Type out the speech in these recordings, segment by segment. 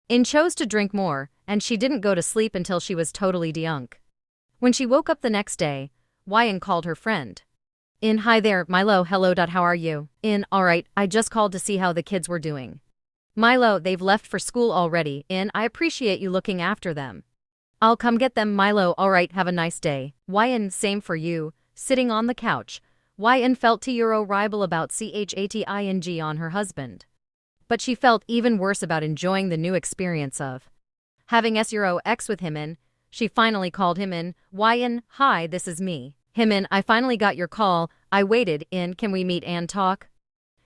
In chose to drink more, and she didn't go to sleep until she was totally drunk. When she woke up the next day, Wyan called her friend. In, hi there, Milo, hello. How are you? In, alright, I just called to see how the kids were doing. Milo, they've left for school already. In, I appreciate you looking after them. I'll come get them. Milo, alright, have a nice day. Wyan, same for you. Sitting on the couch, Wyan felt terrible about chatting on her husband. But she felt even worse about enjoying the new experience of having sex with him. In, she finally called him. In, Wyan, hi, this is me. Him. In, I finally got your call. I waited. In, can we meet and talk?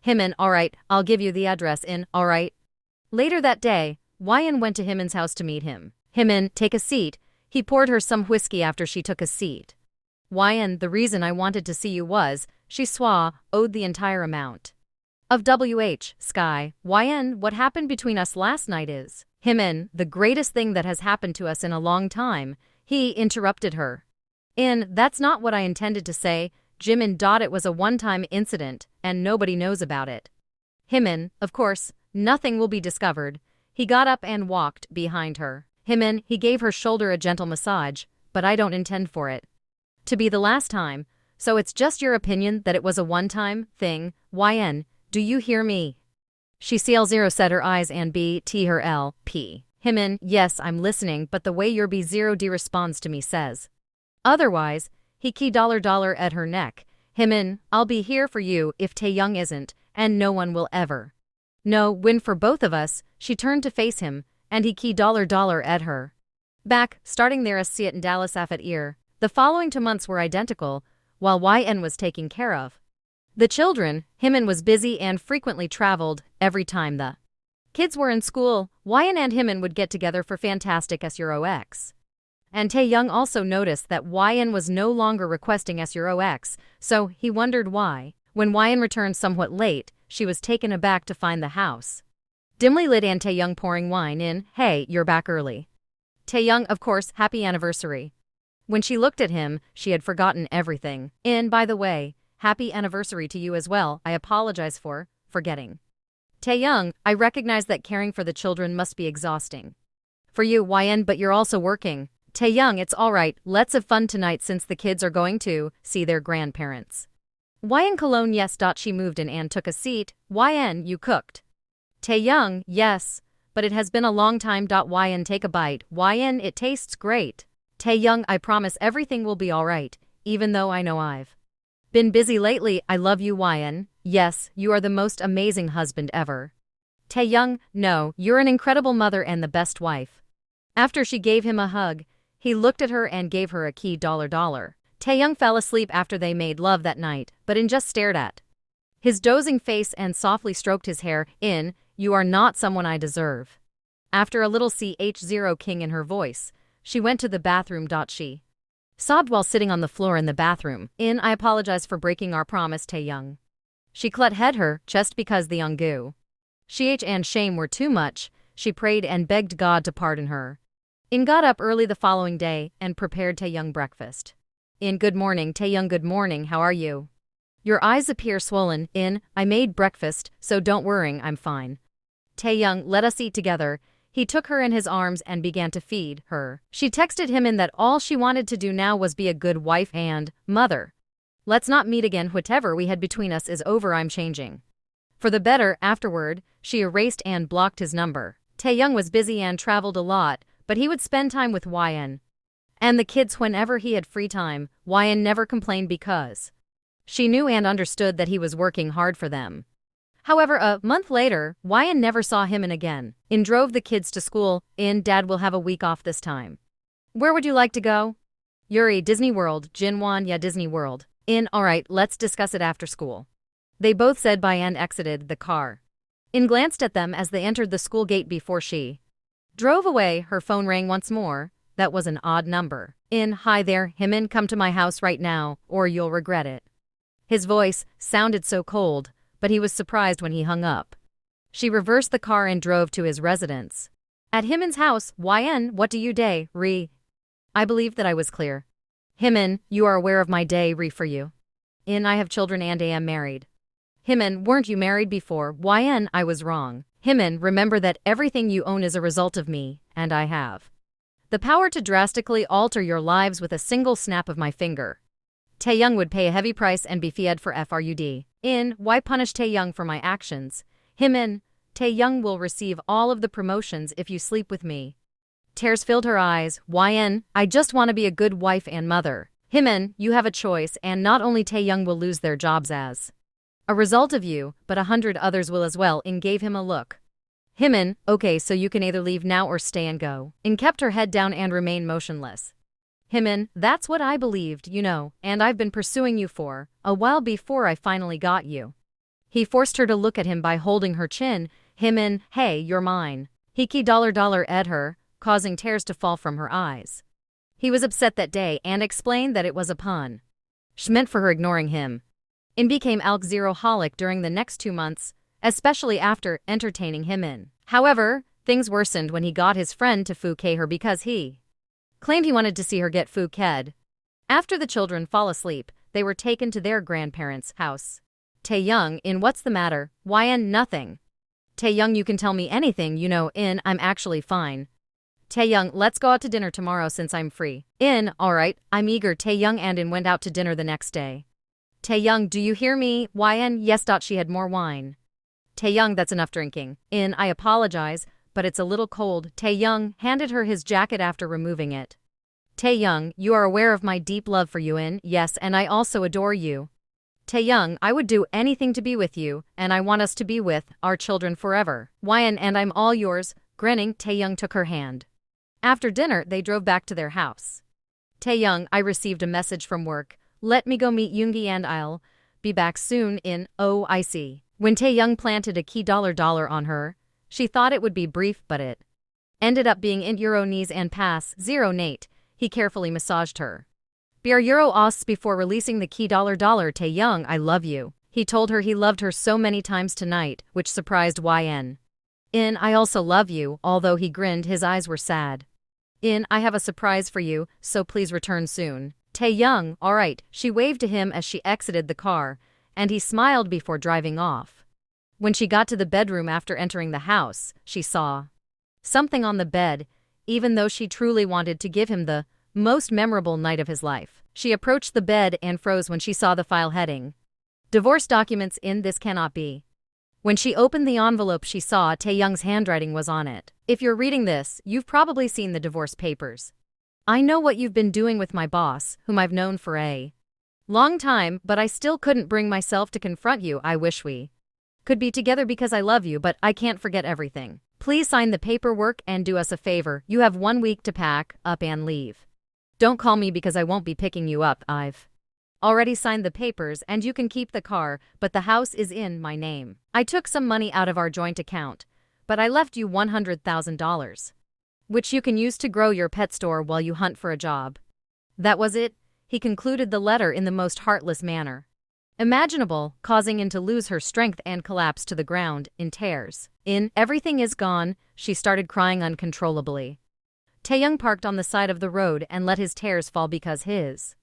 Him. In, alright, I'll give you the address. In, alright. Later that day, Wyan went to Himin's house to meet him. Him. In, take a seat. He poured her some whiskey after she took a seat. Wyan, the reason I wanted to see you was, she owed the entire amount of Sky. Wyan, what happened between us last night is, Himin, the greatest thing that has happened to us in a long time. He interrupted her. In, that's not what I intended to say, Jimin. It was a one-time incident, and nobody knows about it. Himin, of course, nothing will be discovered. He got up and walked behind her. Himin, he gave her shoulder a gentle massage, but I don't intend for it to be the last time, so it's just your opinion that it was a one-time thing. Yn, do you hear me? She CL0 said her eyes and BT her LP. Himin, yes, I'm listening, but the way your B0D responds to me says otherwise. He key $$ at her neck. Himin, I'll be here for you if Taehyung isn't, and no one will ever. No, win for both of us. She turned to face him, and he key $$ at her back, starting there as see it in Dallas at ear. The following 2 months were identical, while Yn was taking care of the children. Himin was busy and frequently traveled. Every time the kids were in school, Yn and Himin would get together for fantastic SUROX. And Taehyung also noticed that Yn was no longer requesting SUROX, so he wondered why. When Yn returned somewhat late, she was taken aback to find the house dimly lit and Taehyung pouring wine. In, hey, you're back early. Taehyung, of course, happy anniversary. When she looked at him, she had forgotten everything. In, by the way, happy anniversary to you as well. I apologize for forgetting. Taehyung, I recognize that caring for the children must be exhausting for you, Yn, but you're also working. Taehyung, it's alright, let's have fun tonight since the kids are going to see their grandparents. Yn Cologne, yes. She moved in and took a seat. Yn, you cooked. Taehyung, yes, but it has been a long time. Yn, take a bite. Yn, it tastes great. Taehyung, I promise everything will be alright, even though I know I've been busy lately. I love you, Yn. Yes, you are the most amazing husband ever. Taehyung, no, you're an incredible mother and the best wife. After she gave him a hug, he looked at her and gave her a key $. Taehyung fell asleep after they made love that night, but In just stared at his dozing face and softly stroked his hair. In, you are not someone I deserve. After a little CH0 king in her voice, she went to the bathroom. She sobbed while sitting on the floor in the bathroom. In, I apologize for breaking our promise, Taehyung. She clutched her chest because the ungu sh and shame were too much. She prayed and begged God to pardon her. In got up early the following day and prepared Taehyung breakfast. In, good morning, Taehyung. Good morning, how are you? Your eyes appear swollen. In, I made breakfast, so don't worry, I'm fine. Taehyung, let us eat together. He took her in his arms and began to feed her. She texted him in that all she wanted to do now was be a good wife and mother. Let's not meet again. Whatever we had between us is over. I'm changing for the better. Afterward, she erased and blocked his number. Taehyung was busy and traveled a lot, but he would spend time with Yn and the kids whenever he had free time. Yn never complained because she knew and understood that he was working hard for them. However, a month later, Yn never saw him again. In drove the kids to school. In, Dad will have a week off this time. Where would you like to go? Yuri, Disney World. Jinwon, yeah, Disney World. In, alright, let's discuss it after school. They both said bye and exited the car. In glanced at them as they entered the school gate before she drove away. Her phone rang once more. That was an odd number. In, hi there, Himin, come to my house right now, or you'll regret it. His voice sounded so cold, but he was surprised when he hung up. She reversed the car and drove to his residence. At Himin's house. Yn, what do you day, re? I believed that I was clear. Himin, you are aware of my day re for you. In, I have children and am married. Himin, weren't you married before? Yn, I was wrong. Jimin, remember that everything you own is a result of me, and I have the power to drastically alter your lives with a single snap of my finger. Taehyung would pay a heavy price and be fired for FRUD. Why punish Taehyung for my actions? Jimin, Taehyung will receive all of the promotions if you sleep with me. Tears filled her eyes. I just want to be a good wife and mother. Jimin, you have a choice, and not only Taehyung will lose their jobs as a result of you, but 100 others will as well. Gave him a look. Jimin, okay, so you can either leave now or stay and go. Kept her head down and remained motionless. Jimin, that's what I believed, and I've been pursuing you for a while before I finally got you. He forced her to look at him by holding her chin. Jimin, hey, you're mine. He key dollar at her, causing tears to fall from her eyes. He was upset that day and explained that it was a pun meant for her ignoring him. Became alcoholic during the next 2 months, especially after entertaining Jimin. However, things worsened when he got his friend to fouquet her because he claimed he wanted to see her get fouqueted. After the children fall asleep, they were taken to their grandparents' house. Taehyung, what's the matter? Nothing. Taehyung, you can tell me anything, I'm actually fine. Taehyung, let's go out to dinner tomorrow since I'm free. Alright, I'm eager. Taehyung and went out to dinner the next day. Taehyung, do you hear me? Yes. She had more wine. Taehyung, that's enough drinking. I apologize, but it's a little cold. Taehyung handed her his jacket after removing it. Taehyung, you are aware of my deep love for you. Yes, and I also adore you. Taehyung, I would do anything to be with you, and I want us to be with our children forever. And I'm all yours. Grinning, Taehyung took her hand. After dinner, they drove back to their house. Taehyung, I received a message from work. Let me go meet Yoongi and I'll be back soon. Oh, I see. When Taehyung planted a key dollar on her, she thought it would be brief, but it ended up being euro knees and pass 0 Nate. He carefully massaged her. Bear euro os before releasing the key dollar. Taehyung, I love you. He told her he loved her so many times tonight, which surprised Yn. I also love you, although he grinned, his eyes were sad. I have a surprise for you, so please return soon. Taehyung, alright, she waved to him as she exited the car, and he smiled before driving off. When she got to the bedroom after entering the house, she saw something on the bed, even though she truly wanted to give him the most memorable night of his life. She approached the bed and froze when she saw the file heading. Divorce documents. This cannot be. When she opened the envelope, she saw Taehyung's handwriting was on it. If you're reading this, you've probably seen the divorce papers. I know what you've been doing with my boss, whom I've known for a long time, but I still couldn't bring myself to confront you. I wish we could be together because I love you, but I can't forget everything. Please sign the paperwork and do us a favor. You have 1 week to pack up and leave. Don't call me because I won't be picking you up. I've already signed the papers and you can keep the car, but the house is in my name. I took some money out of our joint account, but I left you $100,000. Which you can use to grow your pet store while you hunt for a job. That was it. He concluded the letter in the most heartless manner imaginable, causing In to lose her strength and collapse to the ground in tears. Everything is gone, she started crying uncontrollably. Taehyung parked on the side of the road and let his tears fall because his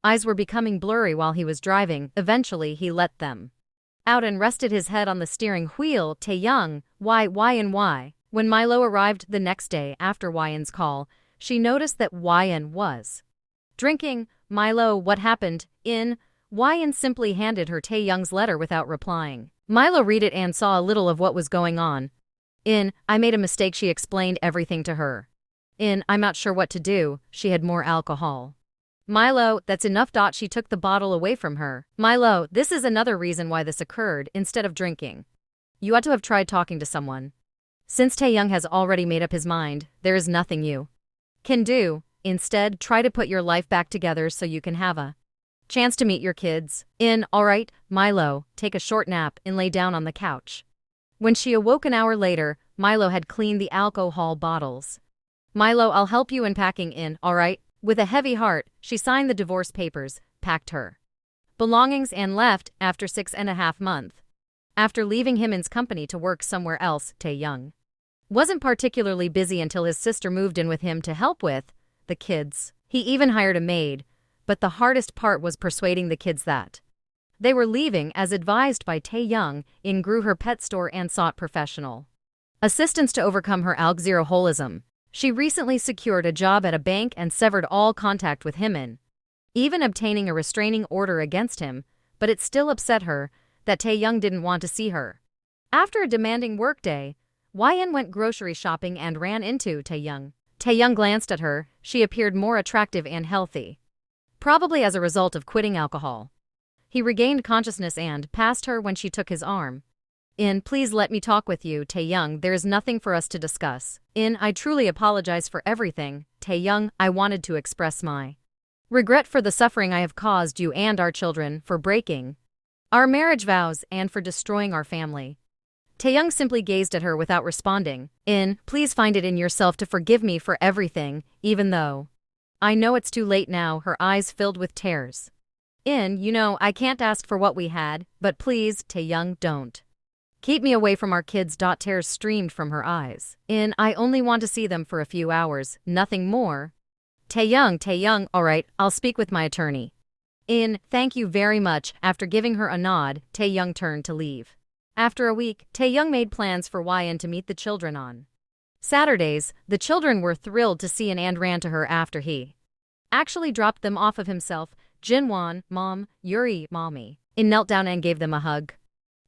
eyes were becoming blurry while he was driving. Eventually, he let them out and rested his head on the steering wheel. Taehyung, why? When Milo arrived the next day after Yin's call, she noticed that Yin was drinking. Milo, what happened? Yin simply handed her Taehyung's letter without replying. Milo read it and saw a little of what was going on. I made a mistake, she explained everything to her. I'm not sure what to do, she had more alcohol. Milo, that's enough. She took the bottle away from her. Milo, this is another reason why this occurred. Instead of drinking, you ought to have tried talking to someone. Since Taehyung has already made up his mind, there is nothing you can do. Instead, try to put your life back together so you can have a chance to meet your kids. Alright, Milo, take a short nap and lay down on the couch. When she awoke an hour later, Milo had cleaned the alcohol bottles. Milo, I'll help you in packing. Alright. With a heavy heart, she signed the divorce papers, packed her belongings and left after 6.5 months. After leaving Jimin's company to work somewhere else, Taehyung wasn't particularly busy until his sister moved in with him to help with the kids. He even hired a maid, but the hardest part was persuading the kids that they were leaving. As advised by Taehyung, In grew her pet store and sought professional assistance to overcome her alcoholism. She recently secured a job at a bank and severed all contact with Jimin, even obtaining a restraining order against him, but it still upset her that Taehyung didn't want to see her. After a demanding workday, Hwa-in went grocery shopping and ran into Taehyung. Taehyung glanced at her. She appeared more attractive and healthy, probably as a result of quitting alcohol. He regained consciousness and passed her when she took his arm. Please let me talk with you, Taehyung. There is nothing for us to discuss. I truly apologize for everything. Taehyung, I wanted to express my regret for the suffering I have caused you and our children, for breaking our marriage vows, and for destroying our family. Taehyung simply gazed at her without responding. Please find it in yourself to forgive me for everything, even though I know it's too late now. Her eyes filled with tears. I can't ask for what we had, but please, Taehyung, don't keep me away from our kids. Tears streamed from her eyes. I only want to see them for a few hours, nothing more. Taehyung, alright, I'll speak with my attorney. Thank you very much. After giving her a nod, Taehyung turned to leave. After a week, Taehyung made plans for Hwa-in to meet the children on Saturdays. The children were thrilled to see and ran to her after he actually dropped them off of himself. Jinwon, Mom, Yuri, Mommy, knelt down and gave them a hug.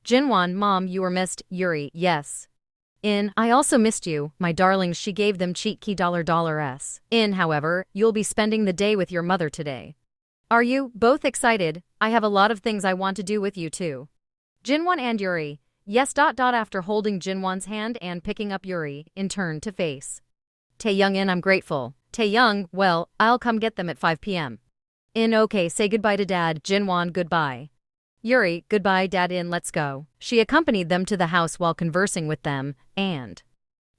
Jinwon, Mom, you were missed. Yuri, yes. I also missed you, my darlings. She gave them cheeky $. However, you'll be spending the day with your mother today. Are you both excited? I have a lot of things I want to do with you too. Jinwon and Yuri, yes. After holding Jinwon's hand and picking up Yuri, turned to face Taehyung. I'm grateful. Taehyung, well, I'll come get them at 5 p.m. Okay, say goodbye to Dad. Jinwon, goodbye. Yuri, goodbye Dad. Let's go. She accompanied them to the house while conversing with them, and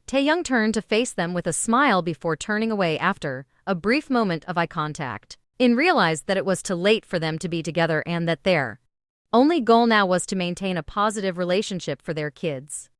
Taehyung turned to face them with a smile before turning away after a brief moment of eye contact. Realized that it was too late for them to be together and that their only goal now was to maintain a positive relationship for their kids.